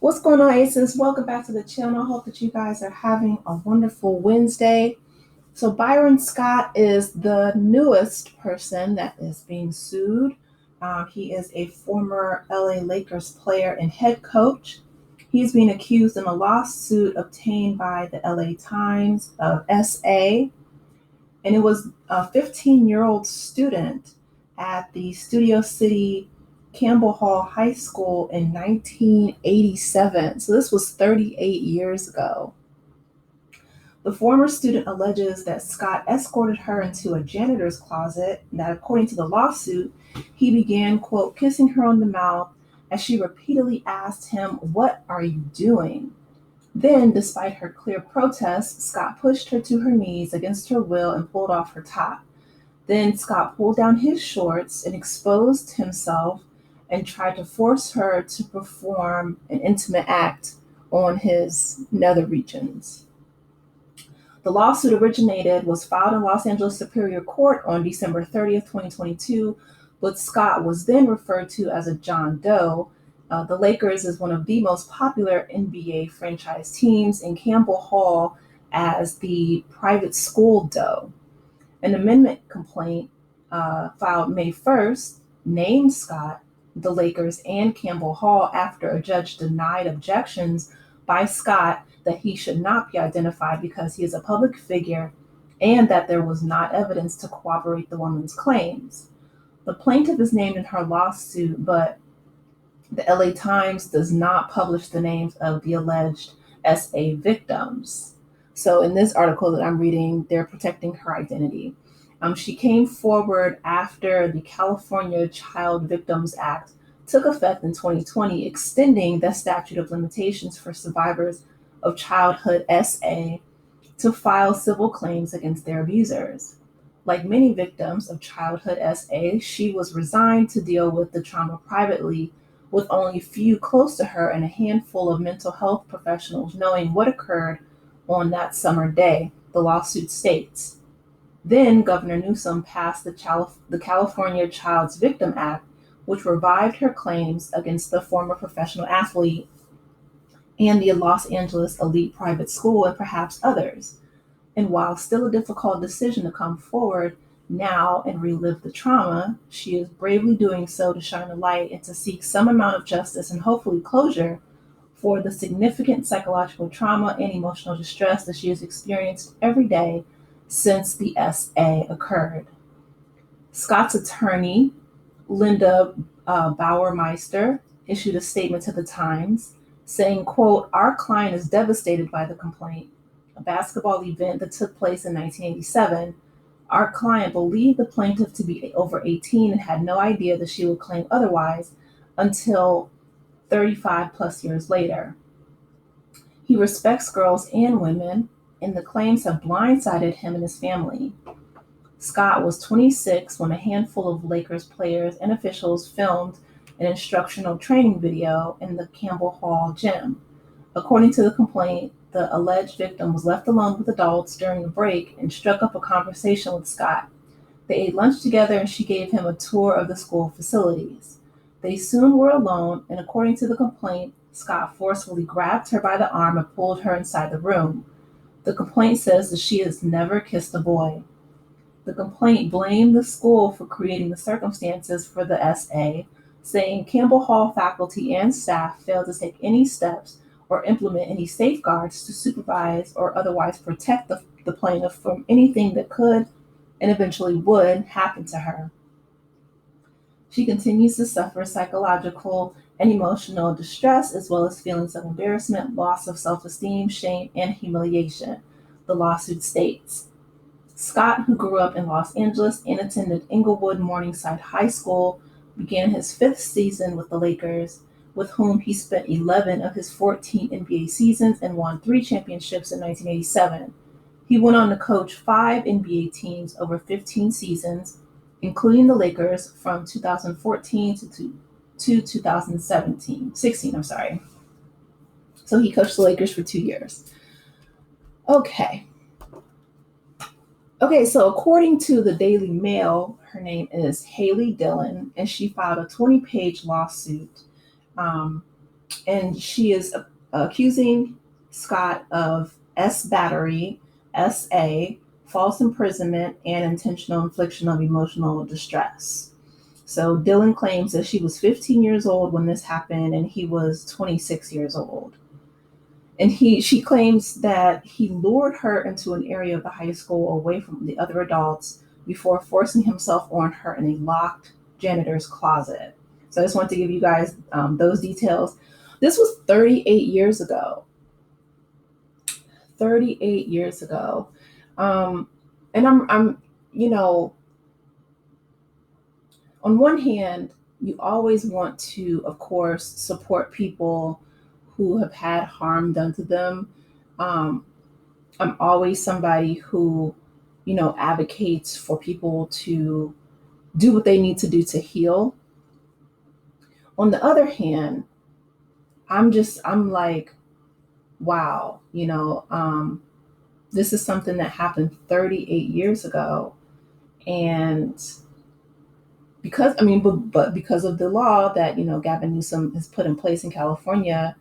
What's going on, Aces? Welcome back to the channel. I hope that you guys are having a wonderful Wednesday. So, Byron Scott is the newest person that is being sued. He is a former LA Lakers player and head coach. He's being accused in a lawsuit obtained by the LA Times of SA, and it was a 15-year-old student at the Studio City Campbell Hall High School in 1987. So this was 38 years ago. The former student alleges that Scott escorted her into a janitor's closet, and that according to the lawsuit, he began, quote, kissing her on the mouth as she repeatedly asked him, "What are you doing?" Then, despite her clear protest, Scott pushed her to her knees against her will and pulled off her top. Then Scott pulled down his shorts and exposed himself and tried to force her to perform an intimate act on his nether regions. The lawsuit was filed in Los Angeles Superior Court on December 30th, 2022, but Scott was then referred to as a John Doe. The Lakers is one of the most popular NBA franchise teams, and Campbell Hall as the private school Doe. An amendment complaint filed May 1st named Scott, the Lakers, and Campbell Hall after a judge denied objections by Scott that he should not be identified because he is a public figure and that there was not evidence to corroborate the woman's claims. The plaintiff is named in her lawsuit, but the LA Times does not publish the names of the alleged SA victims. So in this article that I'm reading, they're protecting her identity. She came forward after the California Child Victims Act took effect in 2020, extending the statute of limitations for survivors of childhood SA to file civil claims against their abusers. Like many victims of childhood SA, she was resigned to deal with the trauma privately, with only a few close to her and a handful of mental health professionals knowing what occurred on that summer day, the lawsuit states. Then Governor Newsom passed the California Child's Victim Act, which revived her claims against the former professional athlete and the Los Angeles elite private school and perhaps others. And while still a difficult decision to come forward now and relive the trauma, she is bravely doing so to shine a light and to seek some amount of justice and hopefully closure for the significant psychological trauma and emotional distress that she has experienced every day since the SA occurred. Scott's attorney, Linda Bauermeister, issued a statement to the Times saying, quote, "Our client is devastated by the complaint, a basketball event that took place in 1987. Our client believed the plaintiff to be over 18 and had no idea that she would claim otherwise until 35 plus years later. He respects girls and women, and the claims have blindsided him and his family." Scott was 26 when a handful of Lakers players and officials filmed an instructional training video in the Campbell Hall gym. According to the complaint, the alleged victim was left alone with adults during a break and struck up a conversation with Scott. They ate lunch together and she gave him a tour of the school facilities. They soon were alone, and according to the complaint, Scott forcefully grabbed her by the arm and pulled her inside the room. The complaint says that she has never kissed a boy. The complaint blamed the school for creating the circumstances for the SA, saying Campbell Hall faculty and staff failed to take any steps or implement any safeguards to supervise or otherwise protect the plaintiff from anything that could and eventually would happen to her. She continues to suffer psychological and emotional distress, as well as feelings of embarrassment, loss of self-esteem, shame, and humiliation, the lawsuit states. Scott, who grew up in Los Angeles and attended Inglewood Morningside High School, began his fifth season with the Lakers, with whom he spent 11 of his 14 NBA seasons and won 3 championships in 1987. He went on to coach 5 NBA teams over 15 seasons, including the Lakers from 2014 to 2016. So he coached the Lakers for 2 years. Okay, so according to the Daily Mail, her name is Haley Dillon, and she filed a 20-page lawsuit And she is accusing Scott of S battery, SA, false imprisonment, and intentional infliction of emotional distress. So Dylan claims that she was 15 years old when this happened and he was 26 years old. And she claims that he lured her into an area of the high school away from the other adults before forcing himself on her in a locked janitor's closet. So I just wanted to give you guys those details. This was 38 years ago. 38 years ago. And I'm, you know, on one hand, you always want to, of course, support people who have had harm done to them. Um, I'm always somebody who, advocates for people to do what they need to do to heal. On the other hand, I'm like, wow, this is something that happened 38 years ago. And but because of the law that, Gavin Newsom has put in place in California,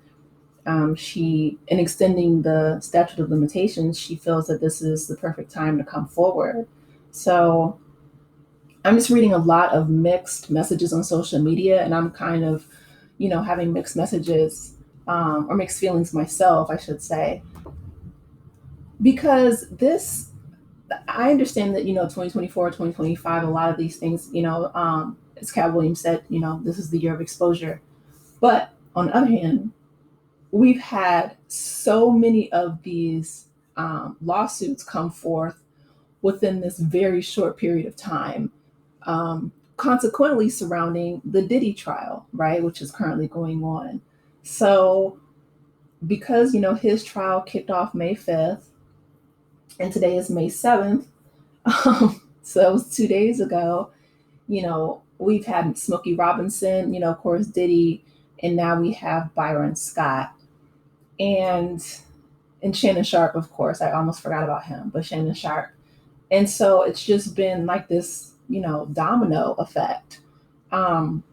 in extending the statute of limitations, she feels that this is the perfect time to come forward. So I'm just reading a lot of mixed messages on social media, and I'm kind of, having mixed messages, or mixed feelings myself, I should say, because I understand that, 2024, 2025, a lot of these things, as Cat Williams said, this is the year of exposure. But on the other hand, we've had so many of these lawsuits come forth within this very short period of time, consequently surrounding the Diddy trial, right, which is currently going on. So because, his trial kicked off May 5th, and today is May 7th, so that was 2 days ago, we've had Smokey Robinson, of course, Diddy, and now we have Byron Scott. And Shannon Sharp, of course. I almost forgot about him, but Shannon Sharp. And so it's just been like this, domino effect. Um,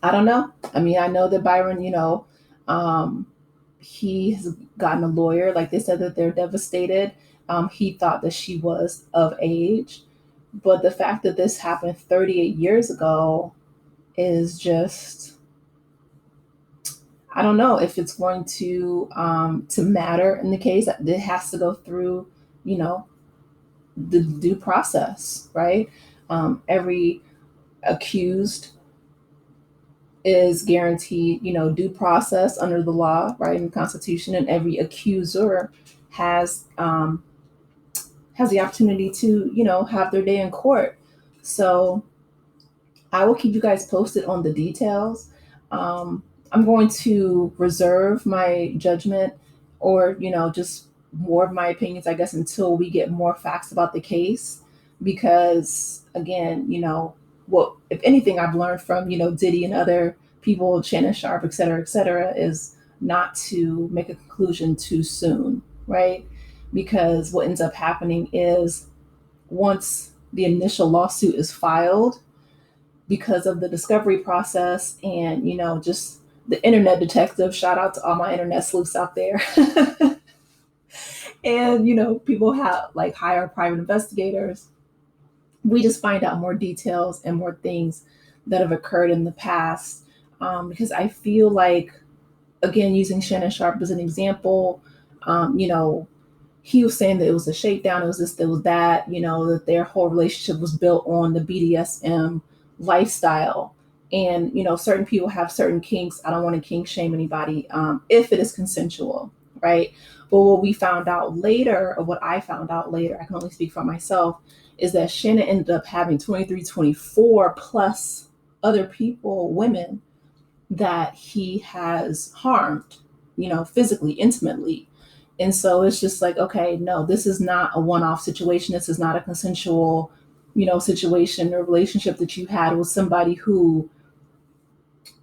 I don't know. I mean, I know that Byron, um, he has gotten a lawyer. Like they said that they're devastated. He thought that she was of age. But the fact that this happened 38 years ago is just, I don't know if it's going to matter in the case. It has to go through, you know, the due process, right? Every accused is guaranteed, due process under the law, right, in the Constitution, and every accuser has um, has the opportunity to, have their day in court. So I will keep you guys posted on the details. Um, I'm going to reserve my judgment, or, just more of my opinions, I guess, until we get more facts about the case. Because, again, what, if anything, I've learned from, Diddy and other people, Shannon Sharp, et cetera, is not to make a conclusion too soon, right? Because what ends up happening is once the initial lawsuit is filed, because of the discovery process and, just the internet detective, shout out to all my internet sleuths out there. And, people have like hire private investigators. We just find out more details and more things that have occurred in the past. Because I feel like, again, using Shannon Sharp as an example, he was saying that it was a shakedown, it was this, it was that, that their whole relationship was built on the BDSM lifestyle. And, certain people have certain kinks. I don't want to kink shame anybody, if it is consensual, right? But what we found out later, or what I found out later, I can only speak for myself, is that Shannon ended up having 23, 24 plus other people, women, that he has harmed, physically, intimately. And so it's just like, okay, no, this is not a one-off situation. This is not a consensual, situation or relationship that you had with somebody who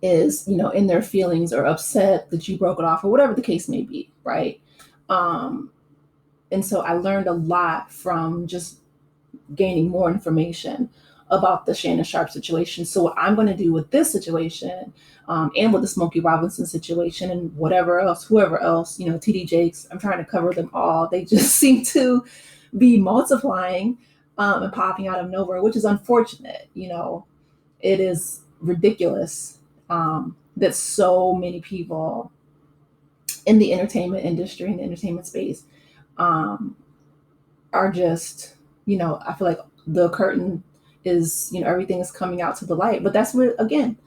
is, in their feelings or upset that you broke it off or whatever the case may be, right? Um, and so I learned a lot from just gaining more information. about the Shannon Sharpe situation. So what I'm going to do with this situation, and with the Smokey Robinson situation and whatever else, whoever else, TD Jakes, I'm trying to cover them all. They just seem to be multiplying, and popping out of nowhere, which is unfortunate. It is ridiculous, that so many people in the entertainment industry, in the entertainment space, um, are just, I feel like the curtain is, everything is coming out to the light. But that's what, again,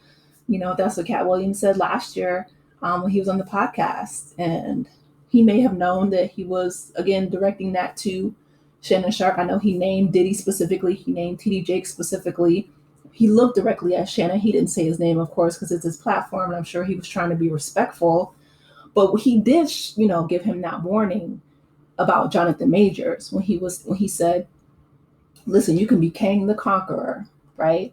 that's what Cat Williams said last year, when he was on the podcast. And he may have known that he was, again, directing that to Shannon Sharpe. I know he named Diddy specifically. He named TD Jakes specifically. He looked directly at Shannon. He didn't say his name, of course, because it's his platform. And I'm sure he was trying to be respectful. But he did, give him that warning about Jonathan Majors when he said, listen, you can be Kang the Conqueror, right?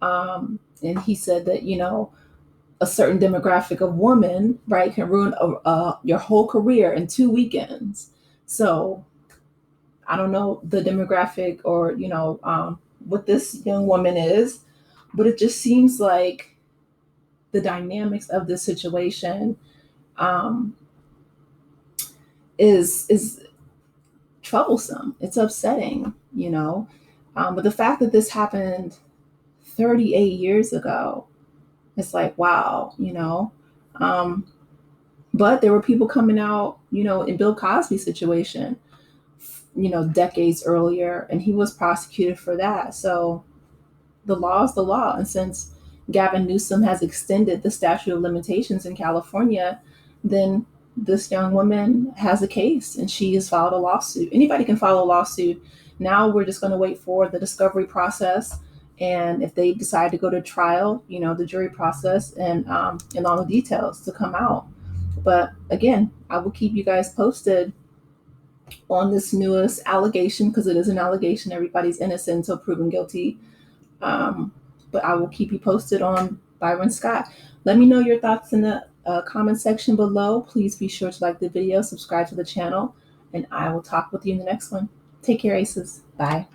And he said that, a certain demographic of woman, right, can ruin your whole career in 2 weekends. So I don't know the demographic or, what this young woman is, but it just seems like the dynamics of this situation, is troublesome. It's upsetting, but the fact that this happened 38 years ago, it's like, wow, but there were people coming out, in Bill Cosby's situation, decades earlier, and he was prosecuted for that. So the law is the law. And since Gavin Newsom has extended the statute of limitations in California, then this young woman has a case and she has filed a lawsuit. Anybody can file a lawsuit. Now we're just going to wait for the discovery process. And if they decide to go to trial, the jury process and all the details to come out. But again, I will keep you guys posted on this newest allegation, because it is an allegation. Everybody's innocent until proven guilty. But I will keep you posted on Byron Scott. Let me know your thoughts in the comment section below. Please be sure to like the video, subscribe to the channel, and I will talk with you in the next one. Take care, Aces. Bye.